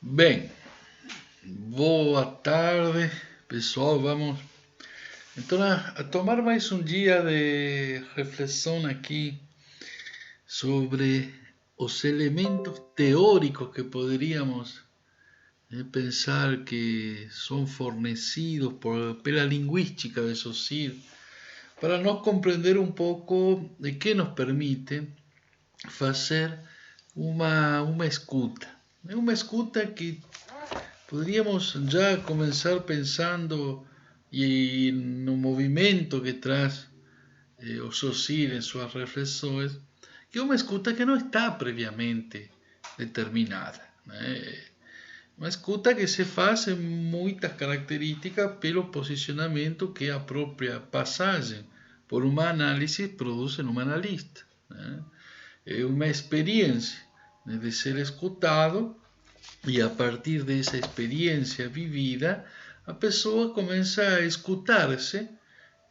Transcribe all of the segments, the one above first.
Bem, boa tarde, pessoal. Vamos então a tomar mais um dia de reflexão aqui sobre os elementos teóricos que poderíamos pensar que são fornecidos pela linguística de Saussure para nós compreender um pouco de que nos permite fazer uma escuta. É uma escuta que podríamos ya comenzar pensando y en un movimiento que traz o Saussure en sus reflexões, que é uma escuta que não está previamente determinada. Uma escuta que se faz em muitas características pelo posicionamento que a própria passagem por uma análise produz em um analista. É uma experiência de ser escutado e a partir dessa experiência vivida, a pessoa começa a escutar-se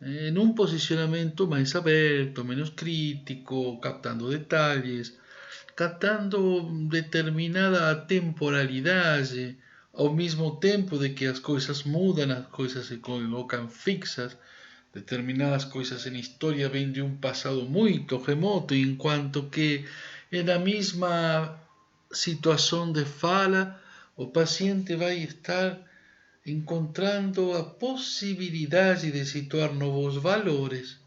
em um posicionamento mais aberto, menos crítico, captando detalhes, captando determinada temporalidade, ao mesmo tempo de que as coisas mudam, as coisas se colocam fixas, determinadas coisas em história vêm de um passado muito remoto, enquanto que na mesma situação de fala, o paciente vai estar encontrando a possibilidade de situar novos valores.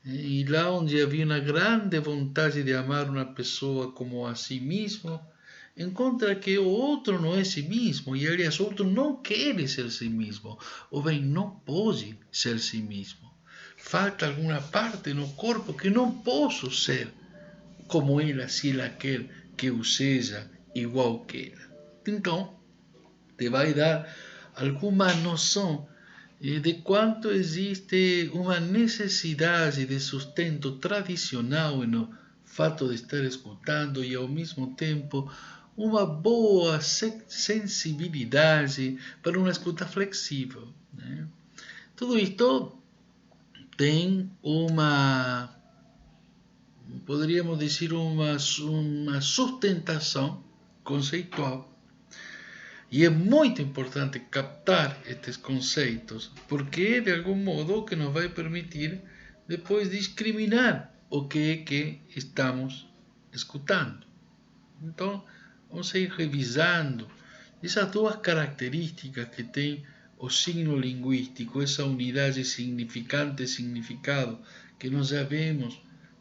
E lá onde havia uma grande vontade de amar uma pessoa como a si mesmo, encontra que o outro não é si mesmo, e aliás, o outro não quer ser si mesmo, ou bem, não pode ser si mesmo. Falta alguma parte no corpo que não posso ser como ela, se ela quer que eu seja igual que ela. Então, te vai dar alguma noção de quanto existe uma necessidade de sustento tradicional no fato de estar escutando e ao mesmo tempo uma boa sensibilidade para uma escuta flexível. Tudo isto tem uma, poderíamos dizer, uma sustentação conceitual. E é muito importante captar estes conceitos, porque é de algum modo o que nos vai permitir depois discriminar o que estamos escutando. Então, vamos ir revisando essas duas características que tem o signo linguístico, essa unidade significante-significado que nós já vemos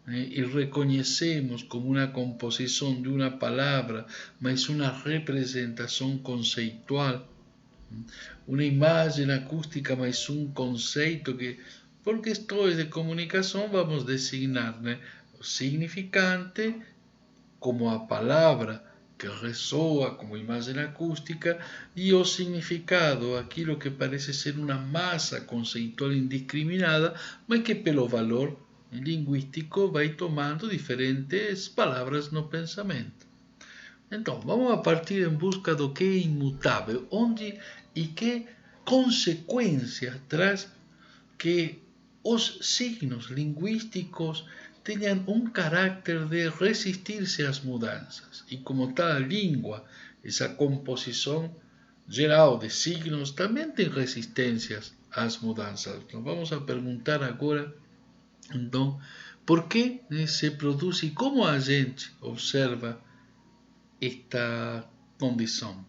e reconhecemos como uma composição de uma palavra, mas uma representação conceitual, uma imagem acústica, mas um conceito que, por questões de comunicação, vamos designar o significante como a palavra que ressoa como imagem acústica e o significado, aquilo que parece ser uma massa conceitual indiscriminada, mas que pelo valor linguístico vai tomando diferentes palavras no pensamento. Então, vamos a partir em busca do que é imutável, onde e que consequências traz que os signos linguísticos tenham um caráter de resistir-se às mudanças. E como tal, a língua, essa composição geral de signos, também tem resistências às mudanças. Então, vamos a perguntar agora, então, por que se produz e como a gente observa esta condição.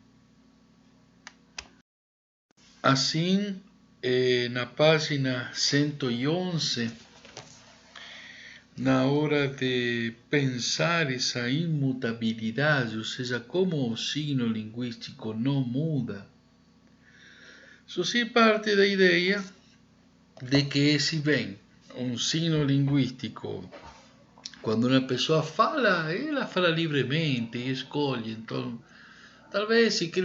Assim, na página 111, na hora de pensar essa imutabilidade, ou seja, como o signo linguístico não muda, Saussure parte da ideia de que, se bem um signo linguístico, quando uma pessoa fala, ela fala livremente e escolhe. Então, talvez se quer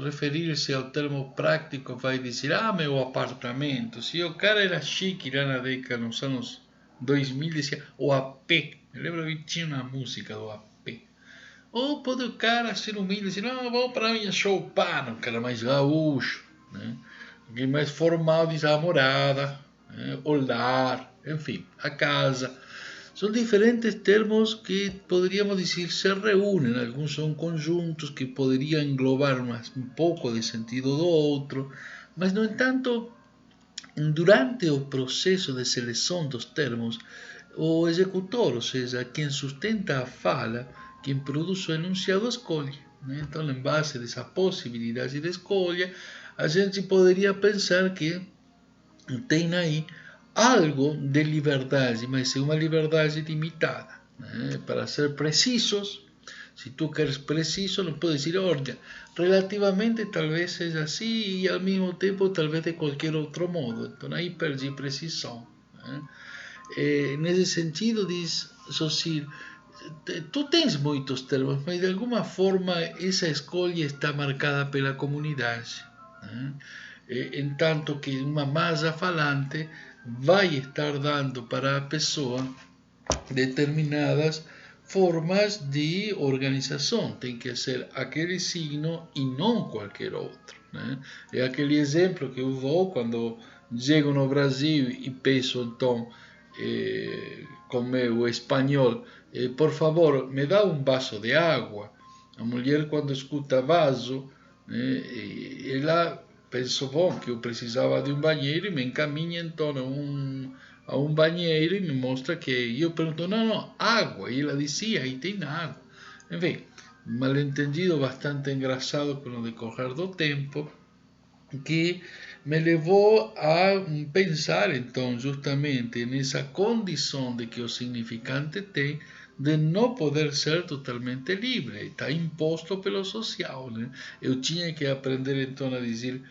referir-se ao termo prático, vai dizer, meu apartamento. Se o cara era chique lá na década, nos anos 2000, dizia o AP. Eu lembro que tinha uma música do AP. Ou pode o cara ser humilde e dizer, não, vamos para a minha choupana, um cara mais gaúcho, né? Alguém mais formal diz a morada, o lar, enfim, a casa. Son diferentes termos que podríamos decir se reúnen, alguns son conjuntos que poderiam englobar um pouco de sentido do outro, mas, no entanto, durante o processo de seleção dos termos, o executor, ou seja, quem sustenta a fala, quem produz o enunciado, escolhe. Né? Então, em base dessa possibilidade de escolha, a gente poderia pensar que tem aí algo de liberdade, mas é uma liberdade limitada. Né? Para ser precisos, se tu queres preciso, não pode dizer, olha, relativamente talvez seja assim e ao mesmo tempo talvez de qualquer outro modo. Então aí perdi precisão. Né? Nesse sentido, diz Saussure, tu tens muitos termos, mas de alguma forma essa escolha está marcada pela comunidade. Né? Em tanto que uma massa falante vai estar dando para a pessoa determinadas formas de organização. Tem que ser aquele signo e não qualquer outro. Né? É aquele exemplo que eu dou quando chego no Brasil e peço então com meu espanhol, por favor, me dá um vaso de água. A mulher, quando escuta vaso, ela pensou, bom, que eu precisava de um banheiro e me encaminha então a um banheiro e me mostra que eu pergunto, não, água, e ela dizia, aí tem água. Enfim, malentendido bastante engraçado com o decorrer do tempo, que me levou a pensar então justamente nessa condição de que o significante tem de não poder ser totalmente livre, está imposto pelo social. Né? Eu tinha que aprender então a dizer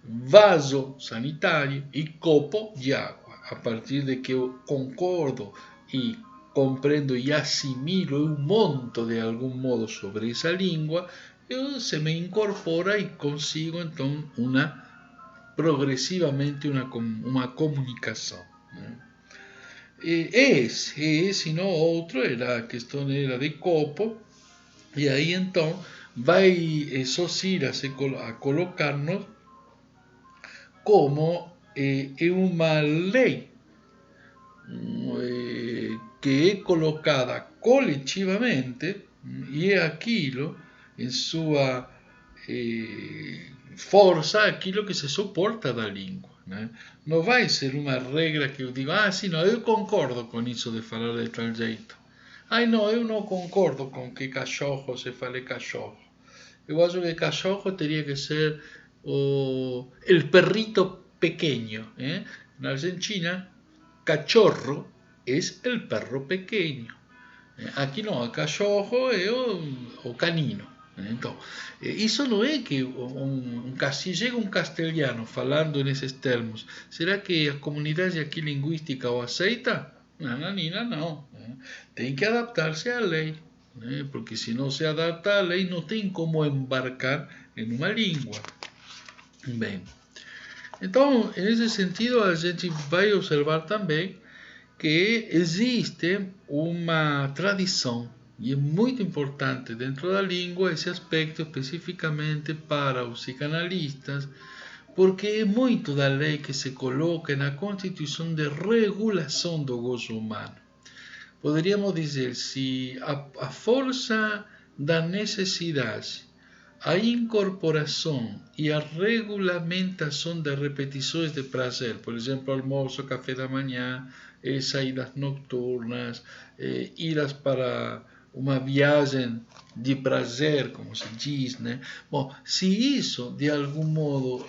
vaso sanitário e copo de água. A partir de que eu concordo e compreendo e assimilo, eu monto de algum modo sobre essa língua, se me incorpora e consigo então progressivamente uma comunicação. Né? Esse não outro, a questão era de copo, e aí então vai Saussure a colocar-nos como uma lei que é colocada coletivamente e é aquilo em sua força, aquilo que se suporta da língua. Né? Não vai ser uma regra que eu digo, sim, não, eu concordo com isso de falar de tal jeito. Não, eu não concordo com que cachorro se fale cachorro. Eu acho que cachorro teria que ser el perrito pequeño. Na Argentina, cachorro é el perro pequeño. Aqui não, cachorro é o canino. Então, isso não é que se chega um castelhano falando nesses termos, será que a comunidade aqui linguística o aceita? Nananina, não. Tem que adaptar-se à lei. Porque se não se adapta à lei, não tem como embarcar em uma língua. Bem, então, nesse sentido, a gente vai observar também que existe uma tradição, e é muito importante dentro da língua esse aspecto especificamente para os psicanalistas, porque é muito da lei que se coloca na constituição de regulação do gozo humano. Poderíamos dizer, se a força da necessidade, a incorporação e a regulamentação de repetições de prazer, por exemplo, almoço, café da manhã, saídas noturnas, idas para uma viagem de prazer, como se diz, né? Bom, se isso de algum modo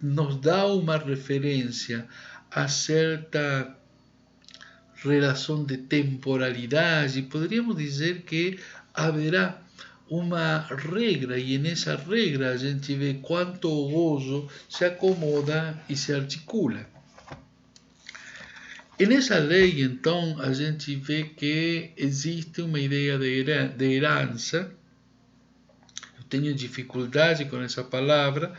nos dá uma referência a certa relação de temporalidade, poderíamos dizer que haverá uma regra, e nessa regra a gente vê quanto o gozo se acomoda e se articula. E nessa lei, então, a gente vê que existe uma ideia de herança. Eu tenho dificuldade com essa palavra,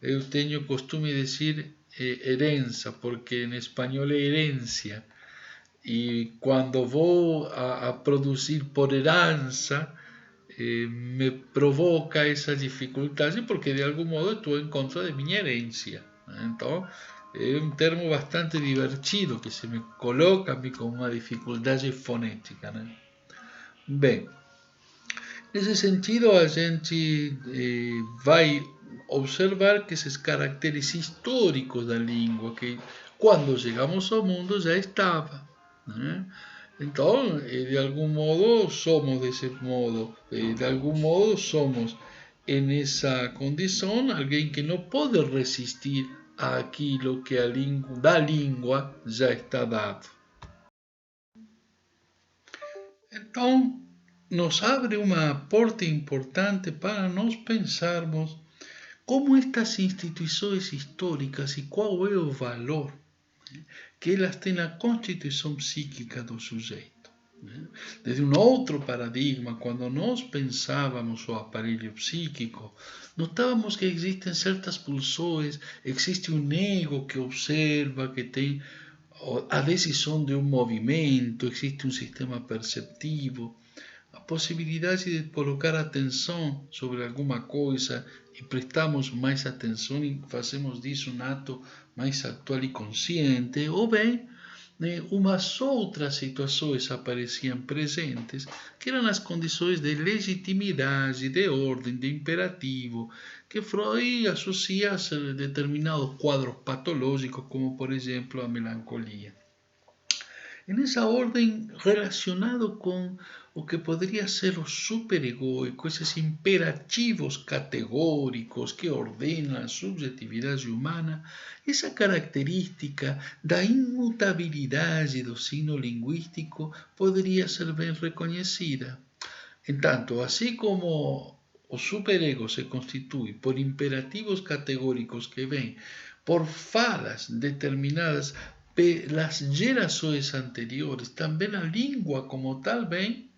eu tenho costume de dizer herança, porque em espanhol é herência. E quando vou a produzir por herança, me provoca essa dificuldade, porque de algum modo estou em contra de minha herência. Então, é um termo bastante divertido que se me coloca a mim como uma dificuldade fonética, né? Bem, nesse sentido a gente vai observar que esses caracteres históricos da língua, que quando chegamos ao mundo já estava, né? Então, de algum modo somos desse modo, de algum modo somos nessa condição alguém que não pode resistir àquilo que a língua, da língua já está dado. Então, nos abre uma porta importante para nós pensarmos como estas instituições históricas e qual é o valor que elas têm na constituição psíquica do sujeito. Desde um outro paradigma, quando nós pensávamos o aparelho psíquico, notávamos que existem certas pulsões, existe um ego que observa, que tem a decisão de um movimento, existe um sistema perceptivo, a possibilidade de colocar atenção sobre alguma coisa e prestamos mais atenção e fazemos disso um ato mais atual e consciente, ou bem, né, umas outras situações apareciam presentes, que eram as condições de legitimidade, de ordem, de imperativo, que Freud associa a determinados quadros patológicos, como por exemplo a melancolia. Nessa ordem relacionado com o que poderia ser o superegoico, esses imperativos categóricos que ordenam a subjetividade humana, essa característica da imutabilidade do signo linguístico poderia ser bem reconhecida. Entanto, assim como o superego se constitui por imperativos categóricos que vêm por falas determinadas pelas gerações anteriores, também a língua como tal vem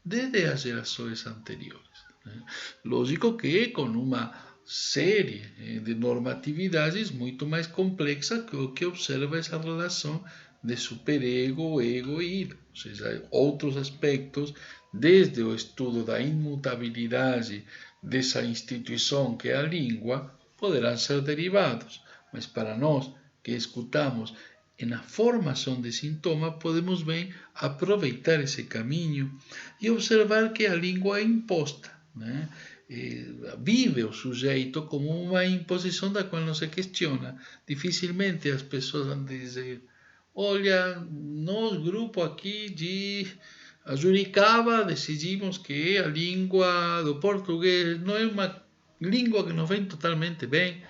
desde as gerações anteriores, né? Lógico que com uma série de normatividades muito mais complexa que o que observa essa relação de superego, ego e id, ou seja, outros aspectos, desde o estudo da imutabilidade dessa instituição que é a língua, poderão ser derivados, mas para nós que escutamos na formação de sintoma, podemos bem aproveitar esse caminho e observar que a língua é imposta, né? Vive o sujeito como uma imposição da qual não se questiona. Dificilmente as pessoas vão dizer: olha, nós, grupo aqui de Juricaba, decidimos que a língua do português não é uma língua que nos vem totalmente bem.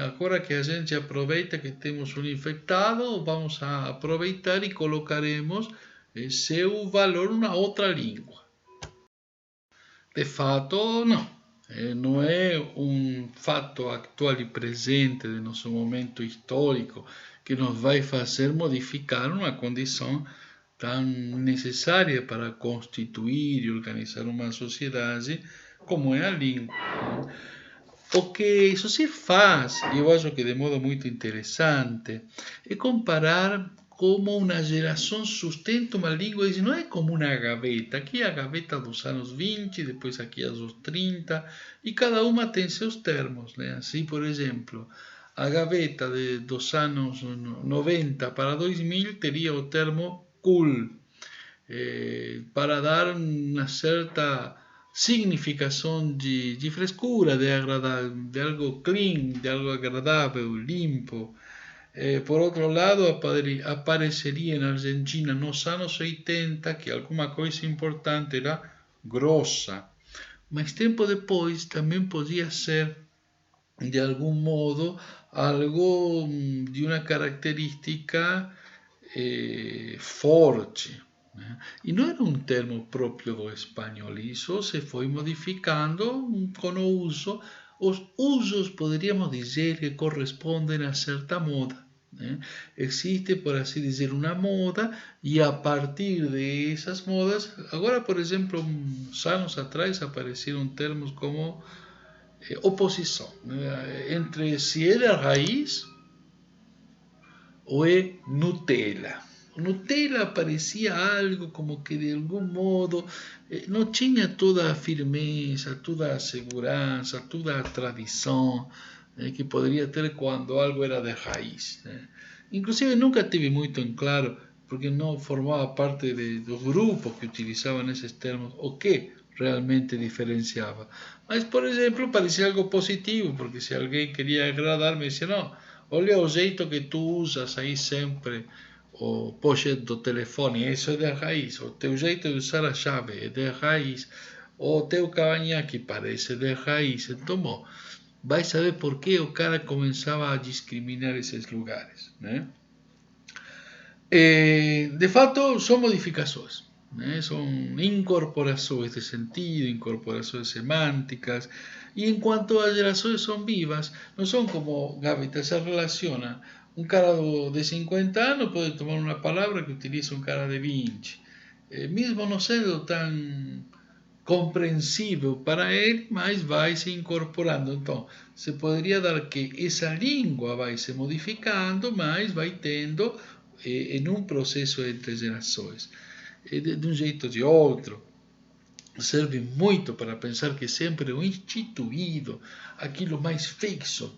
Agora que a gente aproveita que temos um infectado, vamos a aproveitar e colocaremos seu valor na outra língua. De fato, não. Não é um fato atual e presente de nosso momento histórico que nos vai fazer modificar uma condição tão necessária para constituir e organizar uma sociedade como é a língua. O que isso se faz, eu acho que de modo muito interessante, é comparar como uma geração sustenta uma língua, e não é como uma gaveta. Aqui a gaveta dos anos 20, depois aqui a dos 30, e cada uma tem seus termos, né? Assim, por exemplo, a gaveta dos anos 90 para 2000 teria o termo cool, para dar uma certa significação de frescura, de algo clean, de algo agradável, limpo. Por outro lado, apareceria na Argentina nos anos 80 que alguma coisa importante era grossa, mas tempo depois também podia ser, de algum modo, algo de uma característica forte. E não era um termo próprio do espanhol, isso se foi modificando com o uso. Os usos, poderíamos dizer, que correspondem a certa moda, né? Existe, por assim dizer, uma moda e a partir dessas modas, agora, por exemplo, uns anos atrás apareceram termos como oposição, né? Entre se é raiz ou é Nutella. Nutella parecia algo como que de algum modo não tinha toda a firmeza, toda a segurança, toda a tradição, que poderia ter quando algo era de raiz. Inclusive nunca tive muito em claro, porque não formava parte dos grupos que utilizavam esses termos, o que realmente diferenciava. Mas, por exemplo, parecia algo positivo, porque se alguém queria agradar, me dizia, não, olha o jeito que tu usas aí sempre o pocket do telefone, isso é de raiz, o teu jeito de usar a chave é de raiz, o teu cavanhaque parece de raiz. Então, bom, vai saber por que o cara começava a discriminar esses lugares, né? De fato, são modificações, né? São incorporações de sentido, incorporações semânticas, e enquanto as gerações são vivas, não são como Gávita, se relaciona. Um cara de 50 anos pode tomar uma palavra que utiliza um cara de 20, mesmo não sendo tão compreensível para ele, mas vai se incorporando. Então, se poderia dar que essa língua vai se modificando, mas vai tendo em um processo entre gerações. De um jeito ou de outro, serve muito para pensar que sempre o instituído, aquilo mais fixo,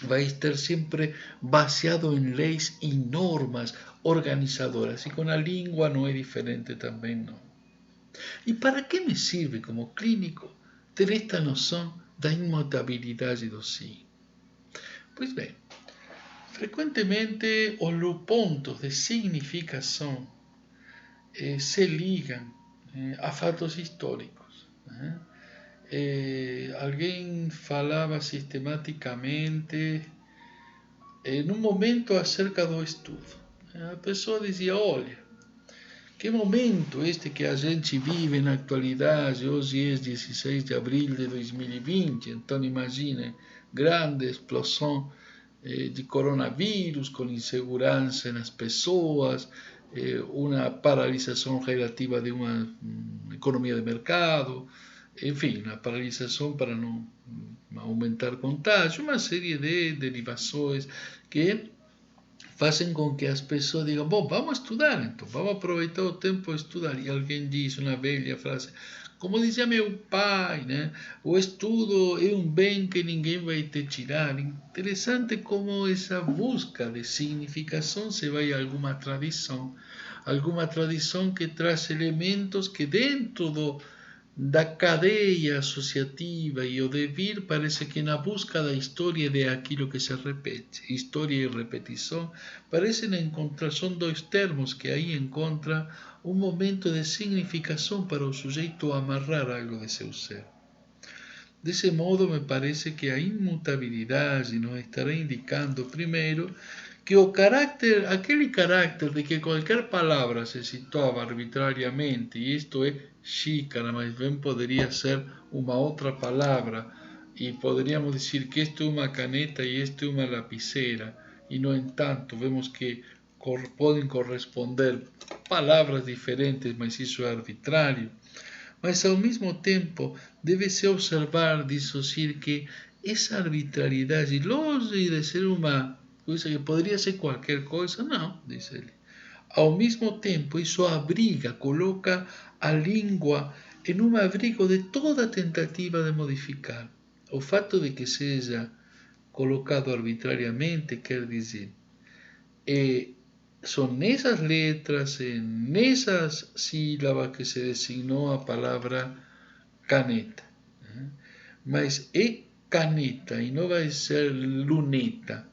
vai estar sempre baseado em leis e normas organizadoras. E com a língua não é diferente também, não. E para que me serve como clínico ter esta noção da imutabilidade do sim? Pois bem, frequentemente os pontos de significação se ligam a fatos históricos. Alguém falava sistematicamente num momento acerca do estudo. A pessoa dizia, olha, que momento este que a gente vive na atualidade, hoje é 16 de abril de 2020, então imagine, grande explosão de coronavírus, com insegurança nas pessoas, uma paralisação relativa de uma economia de mercado, enfim, uma paralisação para não aumentar contágio, uma série de derivações que fazem com que as pessoas digam, bom, vamos estudar, então, vamos aproveitar o tempo para estudar. E alguém diz, uma velha frase, como dizia meu pai, né? O estudo é um bem que ninguém vai te tirar. Interessante como essa busca de significação se vai a alguma tradição que traz elementos que dentro da cadeia associativa e o devir, parece que na busca da história e de aquilo que se repete, história e repetição, parecem encontrar, são dois termos que aí encontram um momento de significação para o sujeito amarrar algo de seu ser. Desse modo, me parece que a imutabilidade nos estará indicando, primeiro, que o carácter, aquele carácter de que qualquer palavra se situava arbitrariamente, e isto é xícara, mas bem poderia ser uma outra palavra, e poderíamos dizer que isto é uma caneta e isto é uma lapicera, e no entanto vemos que podem corresponder palavras diferentes, mas isso é arbitrário. Mas ao mesmo tempo deve-se observar, dissociar que essa arbitrariedade, longe de ser uma coisa que poderia ser qualquer coisa, não, diz ele. Ao mesmo tempo, isso abriga, coloca a língua em um abrigo de toda tentativa de modificar. O fato de que seja colocado arbitrariamente quer dizer, son esas letras, en esas sílabas que se designó a palabra caneta. Mas é caneta e não vai ser luneta,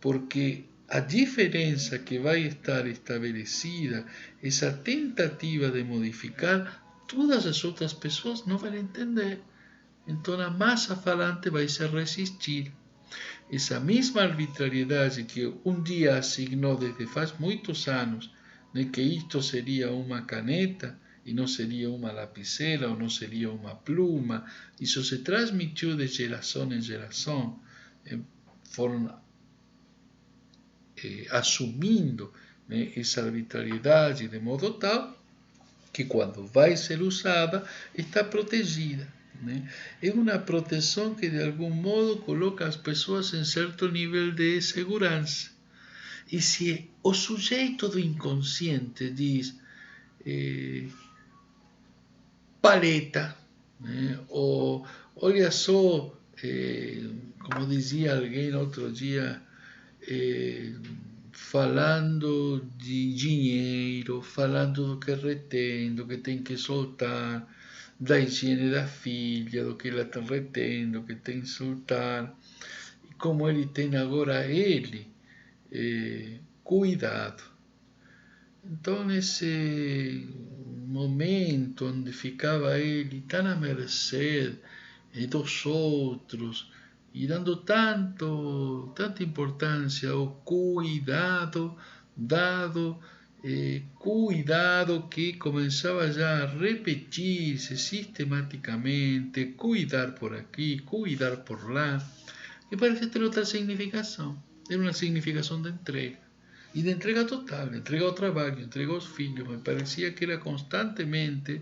porque a diferença que vai estar estabelecida, essa tentativa de modificar, todas as outras pessoas não vão entender. Então a massa falante vai se resistir. Essa mesma arbitrariedade que um dia asignou desde faz muitos anos, né, que isto seria uma caneta e não seria uma lapicera ou não seria uma pluma, isso se transmitiu de geração em geração, foram assumindo, né, essa arbitrariedade de modo tal que quando vai ser usada está protegida. Né? É uma proteção que de algum modo coloca as pessoas em certo nível de segurança. E se o sujeito do inconsciente diz paleta, né? Ou olha só, como dizia alguém outro dia, falando de dinheiro, falando do que retém, do que tem que soltar, da higiene da filha, do que ela está retendo, do que tem que soltar, e como ele tem agora cuidado. Então, nesse momento onde ficava ele tão à mercê dos outros e dando tanta importância ao cuidado dado, cuidado que começava já a repetir-se sistematicamente, cuidar por aqui, cuidar por lá, que parece ter outra significação. Era uma significação de entrega. E de entrega total, entrega ao trabalho, entrega aos filhos. Me parecia que era constantemente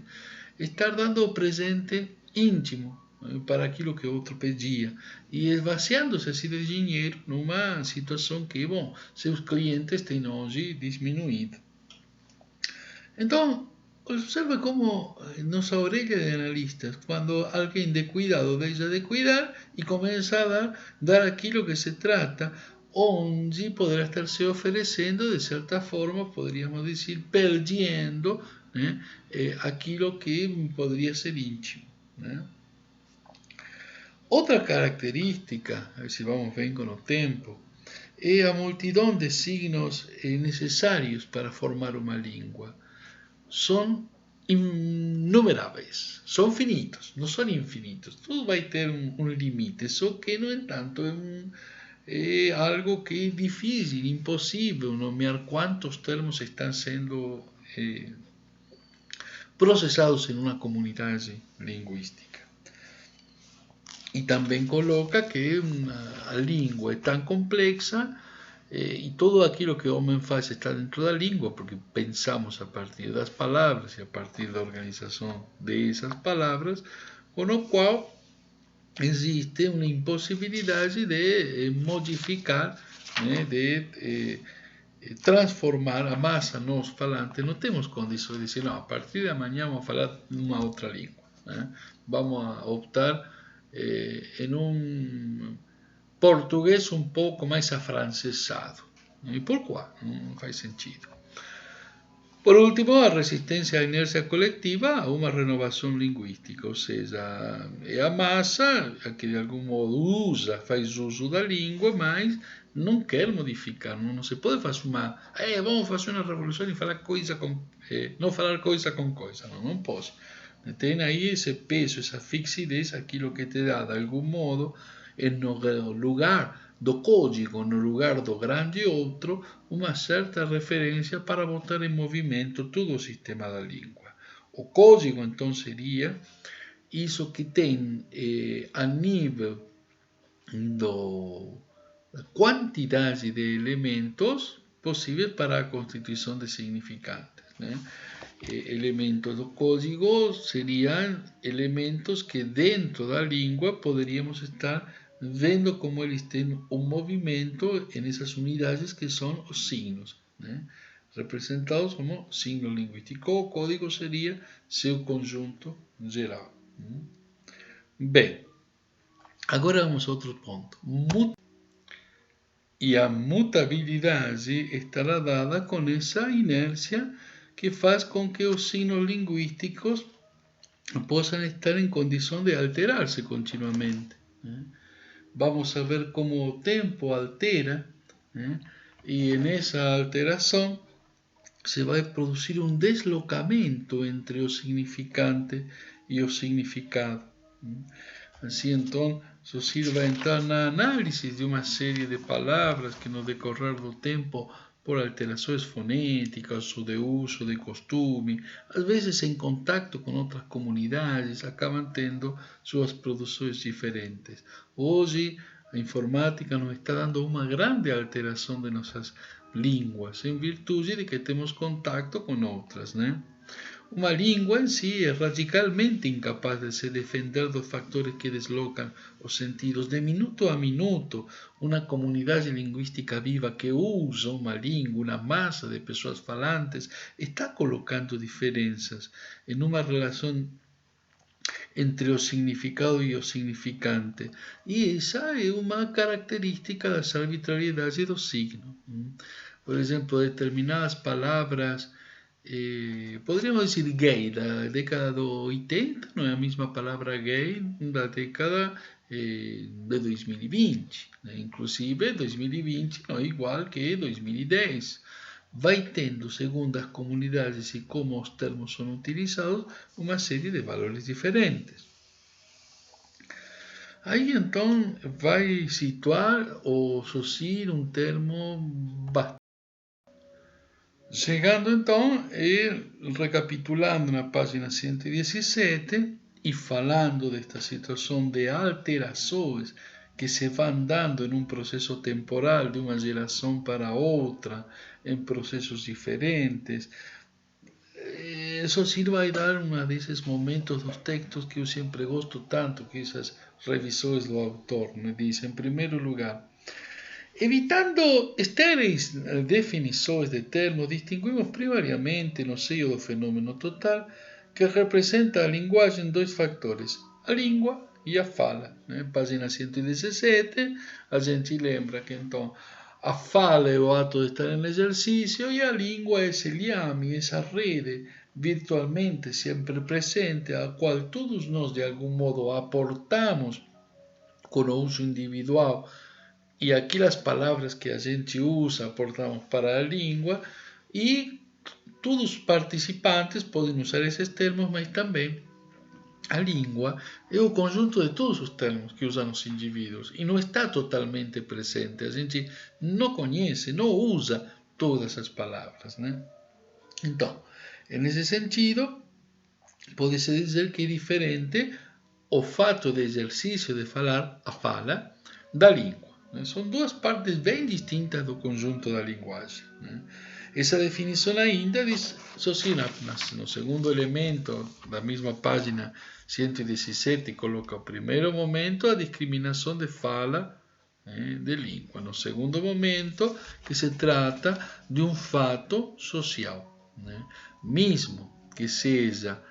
estar dando o presente íntimo para aquilo que o outro pedia e esvaziando-se assim de dinheiro numa situação que, bom, seus clientes têm hoje diminuído. Então, observe como nossa orelha de analistas, quando alguém de cuidado deixa de cuidar e começa a dar aquilo que se trata, onde poderá estar se oferecendo, de certa forma, poderíamos dizer, perdendo, né, aquilo que poderia ser íntimo. Né? Outra característica, a ver se vamos bem com o tempo, é a multidão de signos necessários para formar uma língua. São inumeráveis, são finitos, não são infinitos. Tudo vai ter um limite, só que, no entanto, é algo que é difícil, impossível nomear quantos termos estão sendo processados em uma comunidade linguística. E também coloca que a língua é tão complexa e todo aquilo que o homem faz está dentro da língua, porque pensamos a partir das palavras e a partir da organização dessas palavras, com o qual existe uma impossibilidade de modificar, né, de transformar a massa, nós falantes, não temos condições de dizer, não, a partir de amanhã vamos falar uma outra língua. Né? Vamos a optar em um português um pouco mais afrancesado. E por quê? Não faz sentido. Por último, a resistência à inércia coletiva a uma renovação linguística, ou seja, é a massa que de algum modo faz uso da língua, mas não quer modificar, não se pode fazer vamos fazer uma revolução e falar coisa com, não falar coisa com coisa, não pode. Tem aí esse peso, essa fixidez, aquilo que te dá de algum modo, no lugar do código, no lugar do grande outro, uma certa referência para botar em movimento todo o sistema da língua. O código, então, seria isso que tem a nível da quantidade de elementos possíveis para a constituição de significantes. Né? Elementos do código seriam elementos que dentro da língua poderíamos estar vendo como eles têm um movimento nessas unidades que são os signos, né? Representados como signo linguístico. O código seria seu conjunto geral. Bem, agora vamos a outro ponto. E a mutabilidade estará dada com essa inércia que faz com que os signos linguísticos possam estar em condição de alterar-se continuamente. Né? Vamos a ver como o tempo altera, né? E nessa alteração se vai produzir um deslocamento entre o significante e o significado. Assim, então, Saussure vai entrar na análise de uma série de palavras que no decorrer do tempo, por alterações fonéticas ou de uso, de costume, às vezes em contato com outras comunidades, acabam tendo suas produções diferentes. Hoje, a informática nos está dando uma grande alteração de nossas línguas, em virtude de que temos contato com outras, né? Uma língua em si é radicalmente incapaz de se defender dos fatores que deslocam os sentidos. De minuto a minuto, uma comunidade linguística viva que usa uma língua, uma massa de pessoas falantes, está colocando diferenças em uma relação entre o significado e o significante. E essa é uma característica das arbitrariedades do signo. Por exemplo, determinadas palavras, poderíamos dizer gay, da década do 80, não é a mesma palavra gay da década de 2020. Né? Inclusive, 2020 não é igual que 2010. Vai tendo, segundo as comunidades e como os termos são utilizados, uma série de valores diferentes. Aí então vai situar ou associar um termo bastante. Chegando então e recapitulando na página 117 e falando desta situação de alterações que se vão dando em um processo temporal de uma geração para outra, em processos diferentes, Socir vai dar um desses momentos dos textos que eu sempre gosto tanto, que essas revisões do autor, me diz, em primeiro lugar, evitando estéreis definições de termos, distinguimos primariamente no seio do fenômeno total que representa a linguagem dois fatores, a língua e a fala. Página 117, a gente lembra que então a fala é o ato de estar em exercício e a língua é esse liame, essa rede virtualmente sempre presente, a qual todos nós de algum modo aportamos com o uso individual e aquelas palavras que a gente usa aportamos para a língua e todos os participantes podem usar esses termos, mas também a língua é o conjunto de todos os termos que usam os indivíduos e não está totalmente presente. A gente não conhece, não usa todas as palavras, né? Então, nesse sentido, pode-se dizer que é diferente o fato de exercício de falar, a fala, da língua. São duas partes bem distintas do conjunto da linguagem. Essa definição ainda diz, no segundo elemento da mesma página 117, coloca o primeiro momento a discriminação de fala de língua. No segundo momento, que se trata de um fato social. Mesmo que seja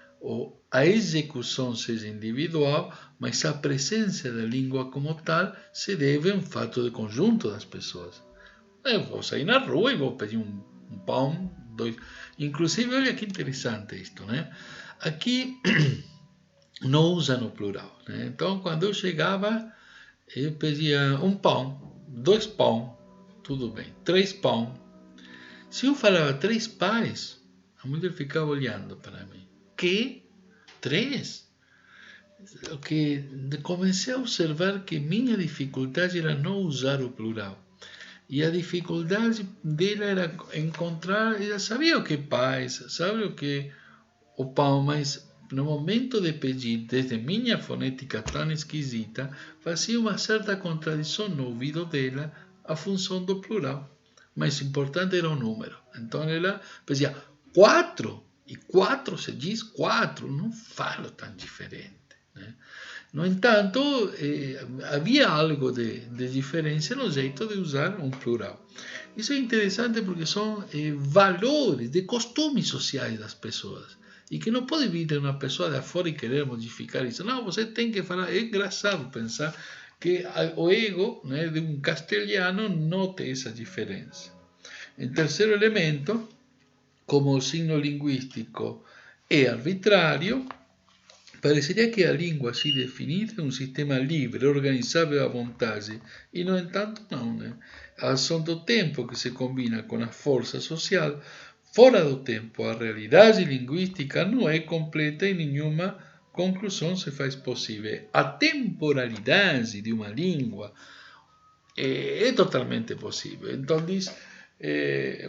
a execução seja individual, mas a presença da língua como tal se deve a um fato de conjunto das pessoas. Eu vou sair na rua e vou pedir um pão, dois. Inclusive, olha que interessante isto, né? Aqui não usa no plural, né? Então, quando eu chegava, eu pedia um pão, dois pão, tudo bem, três pão. Se eu falava três pares, a mulher ficava olhando para mim. Que? Três? Que comecei a observar que minha dificuldade era não usar o plural. E a dificuldade dela era encontrar, ela sabia o que é paz, sabe o que é o pão, mas no momento de pedir, desde minha fonética tão esquisita, fazia uma certa contradição no ouvido dela a função do plural. Mais importante era o número. Então ela dizia quatro, e quatro se diz quatro, não falo tão diferente. Né? No entanto, havia algo de diferença no jeito de usar um plural. Isso é interessante porque são valores, de costumes sociais das pessoas. E que não pode vir de uma pessoa de fora e querer modificar isso. Não, você tem que falar. É engraçado pensar que o ego, né, de um castelhano note essa diferença. Em terceiro elemento, como o signo linguístico é arbitrário, pareceria que a língua assim definida é um sistema livre, organizável à vontade, e no entanto não, né? A ação do tempo que se combina com a força social, fora do tempo, a realidade linguística não é completa e nenhuma conclusão se faz possível. A temporalidade de uma língua é totalmente possível. Então diz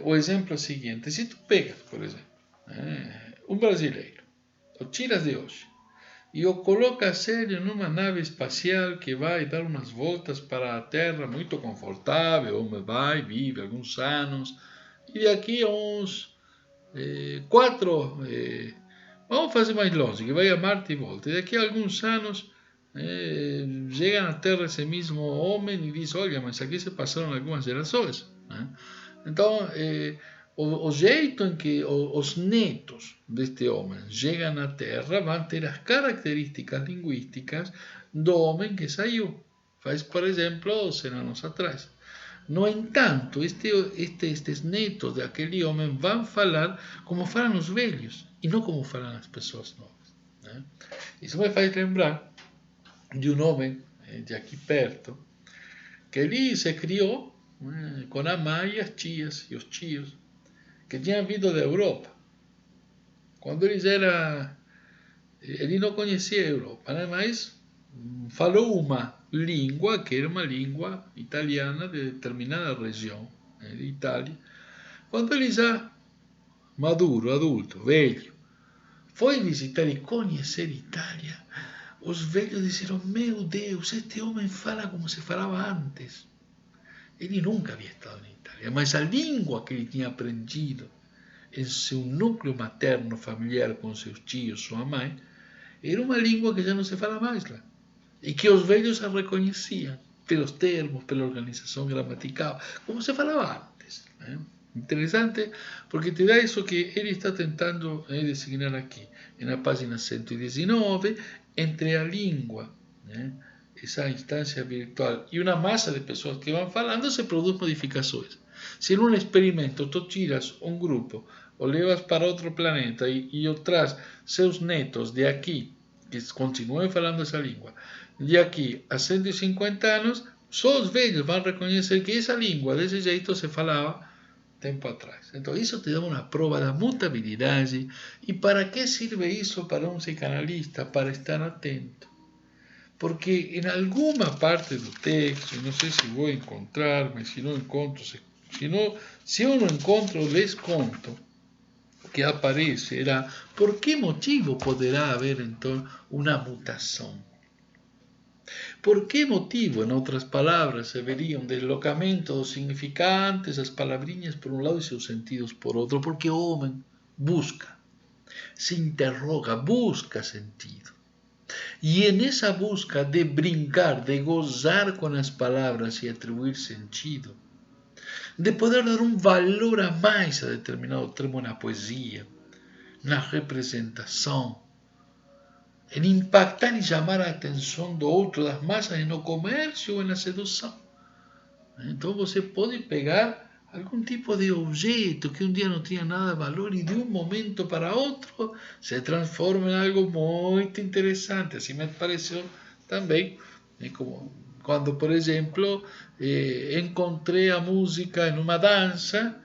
o exemplo seguinte, se tu pegas, por exemplo, um brasileiro, o tiras de hoje, e o coloca sério numa nave espacial que vai dar umas voltas para a Terra muito confortável, onde vai, vive alguns anos, e daqui a uns vamos fazer mais longe, que vai a Marte e volta, e daqui a alguns anos chega na Terra esse mesmo homem e diz, olha, mas aqui se passaram algumas gerações, né? Então, o jeito em que os netos deste homem chegam à Terra vão ter as características linguísticas do homem que saiu, faz, por exemplo, 100 anos atrás. No entanto, estes netos daquele homem vão falar como falam os velhos e não como falam as pessoas novas. Né? Isso me faz lembrar de um homem de aqui perto que ele se criou com a mãe e as tias e os tios que tinham vindo da Europa. Quando ele não conhecia a Europa, né? Mas falou uma língua que era uma língua italiana de determinada região de Itália. Quando ele já maduro, adulto, velho, foi visitar e conhecer Itália, os velhos disseram: meu Deus, este homem fala como se falava antes. Ele nunca havia estado em Itália, mas a língua que ele tinha aprendido em seu núcleo materno familiar com seus tios, sua mãe, era uma língua que já não se fala mais lá. E que os velhos a reconheciam pelos termos, pela organização gramatical, como se falava antes. Né? Interessante, porque te dá isso que ele está tentando designar aqui, na página 119, entre a língua, né? Essa instância virtual e uma massa de pessoas que vão falando, se produzem modificações. Se em um experimento tu tiras um grupo, o levas para outro planeta e o traz seus netos de aqui, que continuem falando essa língua, de aqui a 150 anos, só os velhos vão reconhecer que essa língua desse jeito se falava tempo atrás. Então isso te dá uma prova da mutabilidade. E para que serve isso para um psicanalista? Para estar atento. Porque em alguma parte do texto, não sei se vou encontrar, mas se não encontro, se eu não encontro, les conto, que aparece era por que motivo poderá haver então uma mutação. Por que motivo, em outras palavras, se veria um deslocamento dos significantes, as palavrinhas por um lado e seus sentidos por outro? Porque o homem busca, se interroga, busca sentido. E nessa busca de brincar, de gozar com as palavras e atribuir sentido, de poder dar um valor a mais a determinado termo na poesia, na representação, em impactar e chamar a atenção do outro, das massas, no comércio ou na sedução. Então você pode pegar algum tipo de objeto que um dia não tinha nada de valor e de um momento para outro se transforma em algo muito interessante. Assim me pareceu também, como quando, por exemplo, encontrei a música em uma dança,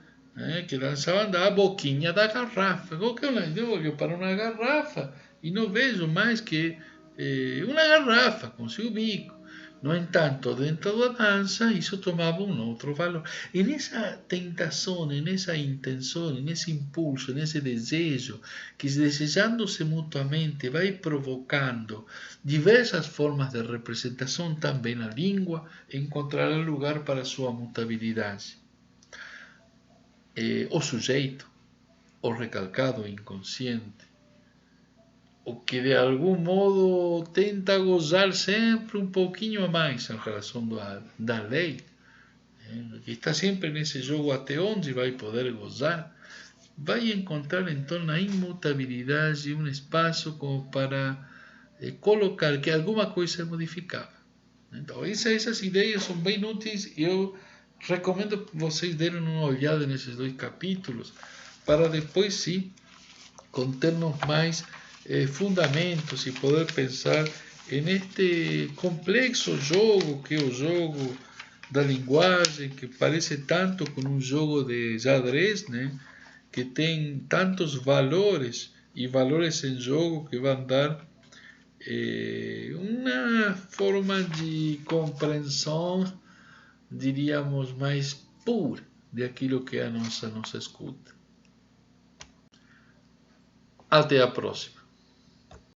que dançavam da boquinha da garrafa. Eu olho para uma garrafa e não vejo mais que uma garrafa com seu bico. No entanto, dentro da dança, isso tomava um outro valor. E nessa tentação, nessa intenção, nesse impulso, nesse desejo, que desejando-se mutuamente vai provocando diversas formas de representação, também a língua encontrará lugar para sua mutabilidade. O sujeito, o recalcado, o inconsciente, o que de algum modo tenta gozar sempre um pouquinho a mais em relação da lei, que está sempre nesse jogo até onde vai poder gozar, vai encontrar então na imutabilidade um espaço como para colocar que alguma coisa é modificável. Então essas ideias são bem úteis e eu recomendo que vocês deem uma olhada nesses dois capítulos para depois sim contermos mais fundamentos e poder pensar neste complexo jogo que é o jogo da linguagem, que parece tanto com um jogo de xadrez, né? Que tem tantos valores e valores em jogo que vão dar uma forma de compreensão, diríamos, mais pura de aquilo que é a nossa escuta. Até a próxima.